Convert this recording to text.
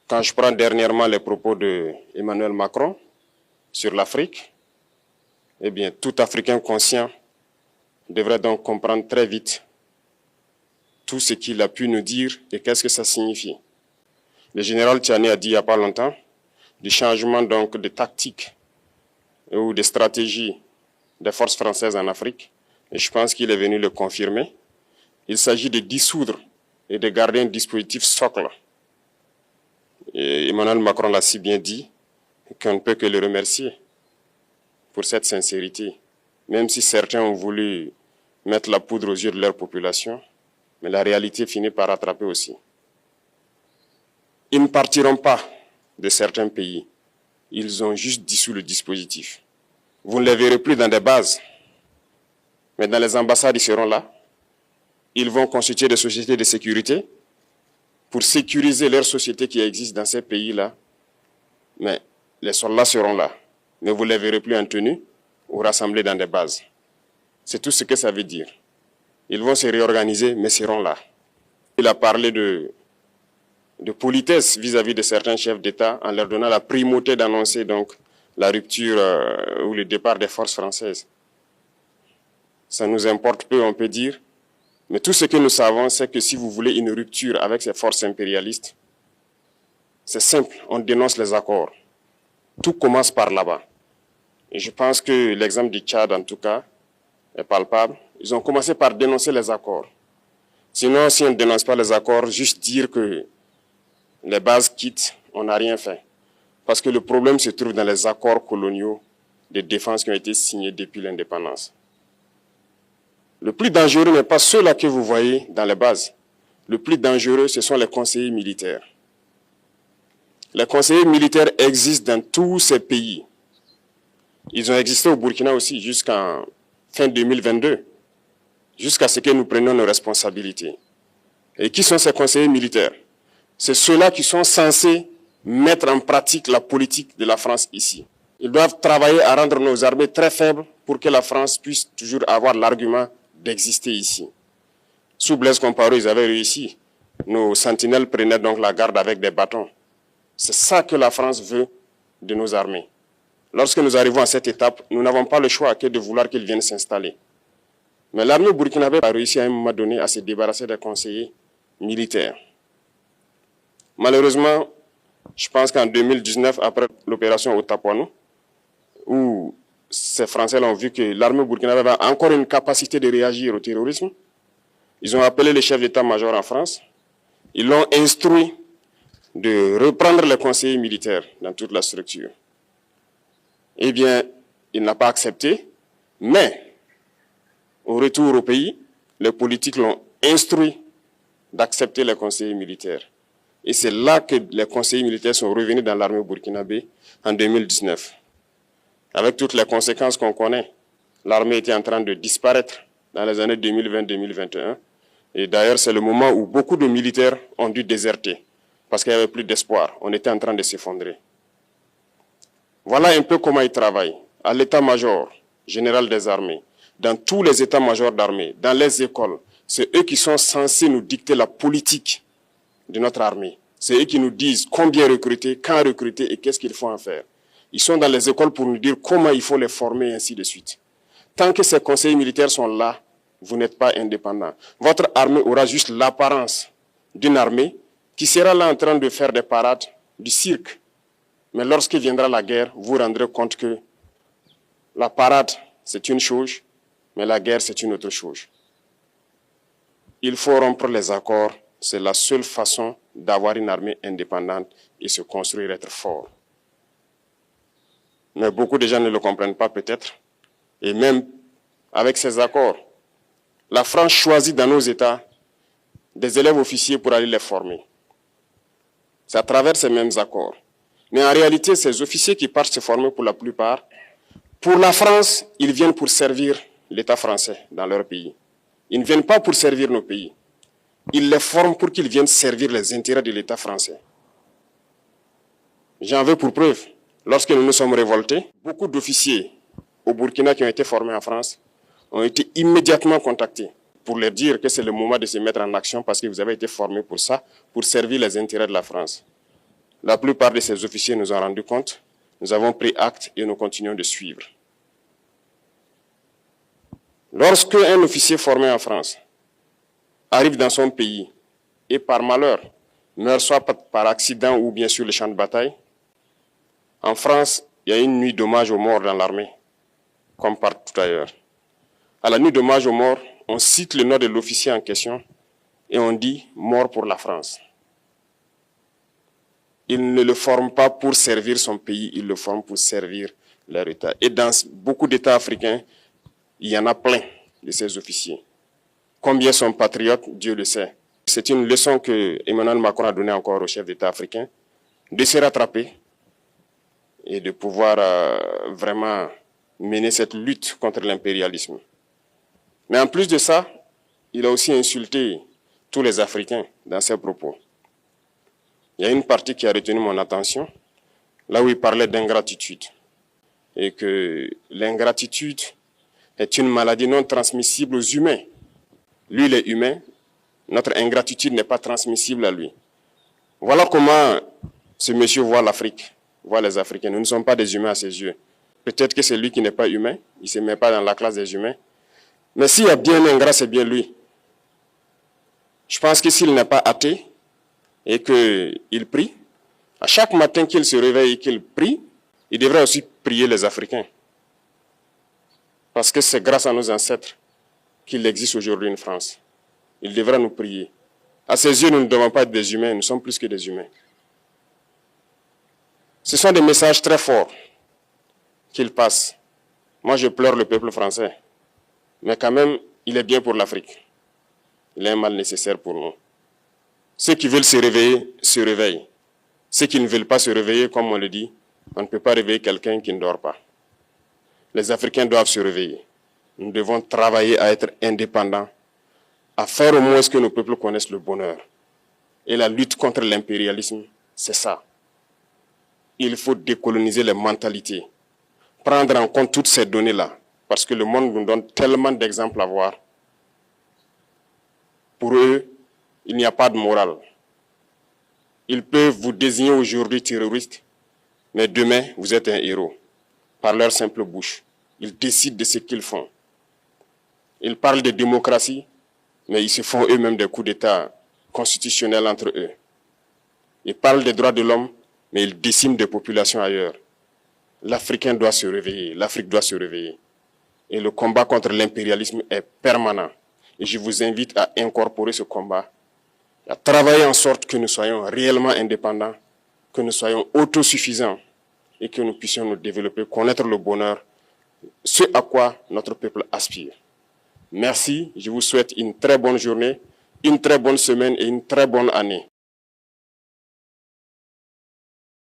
Quand je prends dernièrement les propos d'Emmanuel Macron sur l'Afrique, eh bien, tout Africain conscient devrait donc comprendre très vite tout ce qu'il a pu nous dire et qu'est-ce que ça signifie. Le général Tchiani a dit il n'y a pas longtemps du changement donc de tactique ou de stratégie des forces françaises en Afrique, et je pense qu'il est venu le confirmer. Il s'agit de dissoudre et de garder un dispositif socle. Et Emmanuel Macron l'a si bien dit qu'on ne peut que le remercier pour cette sincérité, même si certains ont voulu mettre la poudre aux yeux de leur population, mais la réalité finit par rattraper aussi. Ils ne partiront pas de certains pays, ils ont juste dissous le dispositif. Vous ne les verrez plus dans des bases, mais dans les ambassades, ils seront là. Ils vont constituer des sociétés de sécurité pour sécuriser leurs sociétés qui existent dans ces pays-là. Mais les soldats seront là, mais vous ne les verrez plus en tenue ou rassemblés dans des bases. C'est tout ce que ça veut dire. Ils vont se réorganiser, mais seront là. Il a parlé de politesse vis-à-vis de certains chefs d'État en leur donnant la primauté d'annoncer donc la rupture ou le départ des forces françaises. Ça nous importe peu, on peut dire, mais tout ce que nous savons, c'est que si vous voulez une rupture avec ces forces impérialistes, c'est simple, on dénonce les accords. Tout commence par là-bas. Et je pense que l'exemple du Tchad, en tout cas, est palpable. Ils ont commencé par dénoncer les accords. Sinon, si on ne dénonce pas les accords, juste dire que les bases quittent, on n'a rien fait. Parce que le problème se trouve dans les accords coloniaux de défense qui ont été signés depuis l'indépendance. Le plus dangereux n'est pas ceux-là que vous voyez dans les bases. Le plus dangereux, ce sont les conseillers militaires. Les conseillers militaires existent dans tous ces pays. Ils ont existé au Burkina aussi jusqu'en fin 2022, jusqu'à ce que nous prenions nos responsabilités. Et qui sont ces conseillers militaires? C'est ceux-là qui sont censés mettre en pratique la politique de la France ici. Ils doivent travailler à rendre nos armées très faibles pour que la France puisse toujours avoir l'argument d'exister ici. Sous Blaise Compaoré, ils avaient réussi. Nos sentinelles prenaient donc la garde avec des bâtons. C'est ça que la France veut de nos armées. Lorsque nous arrivons à cette étape, nous n'avons pas le choix que de vouloir qu'ils viennent s'installer. Mais l'armée burkinabé a réussi à un moment donné à se débarrasser des conseillers militaires. Malheureusement, je pense qu'en 2019, après l'opération Otapouanou, où ces Français ont vu que l'armée burkinabé avait encore une capacité de réagir au terrorisme, ils ont appelé le chef d'état-major en France, ils l'ont instruit de reprendre les conseillers militaires dans toute la structure. Eh bien, il n'a pas accepté, mais au retour au pays, les politiques l'ont instruit d'accepter les conseillers militaires. Et c'est là que les conseillers militaires sont revenus dans l'armée burkinabé en 2019. Avec toutes les conséquences qu'on connaît, l'armée était en train de disparaître dans les années 2020-2021. Et d'ailleurs, c'est le moment où beaucoup de militaires ont dû déserter parce qu'il n'y avait plus d'espoir. On était en train de s'effondrer. Voilà un peu comment ils travaillent. À l'état-major général des armées, dans tous les états-majors d'armée, dans les écoles, c'est eux qui sont censés nous dicter la politique de notre armée. C'est eux qui nous disent combien recruter, quand recruter et qu'est-ce qu'il faut en faire. Ils sont dans les écoles pour nous dire comment il faut les former et ainsi de suite. Tant que ces conseillers militaires sont là, vous n'êtes pas indépendant. Votre armée aura juste l'apparence d'une armée qui sera là en train de faire des parades, du cirque. Mais lorsque viendra la guerre, vous vous rendrez compte que la parade, c'est une chose, mais la guerre, c'est une autre chose. Il faut rompre les accords. C'est la seule façon d'avoir une armée indépendante et se construire, être fort. Mais beaucoup de gens ne le comprennent pas peut-être. Et même avec ces accords, la France choisit dans nos États des élèves officiers pour aller les former. C'est à travers ces mêmes accords. Mais en réalité, ces officiers qui partent se former pour la plupart, pour la France, ils viennent pour servir l'État français dans leur pays. Ils ne viennent pas pour servir nos pays. Ils les forment pour qu'ils viennent servir les intérêts de l'État français. J'en veux pour preuve. Lorsque nous nous sommes révoltés, beaucoup d'officiers au Burkina qui ont été formés en France ont été immédiatement contactés pour leur dire que c'est le moment de se mettre en action parce que vous avez été formés pour ça, pour servir les intérêts de la France. La plupart de ces officiers nous ont rendu compte. Nous avons pris acte et nous continuons de suivre. Lorsque un officier formé en France arrive dans son pays et par malheur meurt soit par accident ou bien sur le champ de bataille, en France, il y a une nuit d'hommage aux morts dans l'armée, comme partout ailleurs. À la nuit d'hommage aux morts, on cite le nom de l'officier en question et on dit « mort pour la France ». Il ne le forme pas pour servir son pays, il le forme pour servir leur État. Et dans beaucoup d'États africains, il y en a plein de ces officiers. Combien sont patriotes, Dieu le sait. C'est une leçon que Emmanuel Macron a donnée encore aux chefs d'État africains, de se rattraper et de pouvoir vraiment mener cette lutte contre l'impérialisme. Mais en plus de ça, il a aussi insulté tous les Africains dans ses propos. Il y a une partie qui a retenu mon attention, là où il parlait d'ingratitude. Et que l'ingratitude est une maladie non transmissible aux humains. Lui, il est humain, notre ingratitude n'est pas transmissible à lui. Voilà comment ce monsieur voit l'Afrique, voit les Africains. Nous ne sommes pas des humains à ses yeux. Peut-être que c'est lui qui n'est pas humain, il ne se met pas dans la classe des humains. Mais s'il y a bien un ingrat, c'est bien lui. Je pense que s'il n'est pas athée, et qu'il prie, à chaque matin qu'il se réveille et qu'il prie, il devrait aussi prier les Africains. Parce que c'est grâce à nos ancêtres qu'il existe aujourd'hui une France. Il devrait nous prier. À ses yeux, nous ne devons pas être des humains, nous sommes plus que des humains. Ce sont des messages très forts qu'il passe. Moi, je pleure le peuple français. Mais quand même, il est bien pour l'Afrique. Il est un mal nécessaire pour nous. Ceux qui veulent se réveiller, se réveillent. Ceux qui ne veulent pas se réveiller, comme on le dit, on ne peut pas réveiller quelqu'un qui ne dort pas. Les Africains doivent se réveiller. Nous devons travailler à être indépendants, à faire au moins ce que nos peuples connaissent le bonheur. Et la lutte contre l'impérialisme, c'est ça. Il faut décoloniser les mentalités, prendre en compte toutes ces données-là, parce que le monde nous donne tellement d'exemples à voir. Pour eux, il n'y a pas de morale. Ils peuvent vous désigner aujourd'hui terroriste, mais demain, vous êtes un héros. Par leur simple bouche, ils décident de ce qu'ils font. Ils parlent de démocratie, mais ils se font eux-mêmes des coups d'État constitutionnels entre eux. Ils parlent des droits de l'homme, mais ils déciment des populations ailleurs. L'Africain doit se réveiller, l'Afrique doit se réveiller. Et le combat contre l'impérialisme est permanent. Et je vous invite à incorporer ce combat, à travailler en sorte que nous soyons réellement indépendants, que nous soyons autosuffisants et que nous puissions nous développer, connaître le bonheur, ce à quoi notre peuple aspire. Merci, je vous souhaite une très bonne journée, une très bonne semaine et une très bonne année.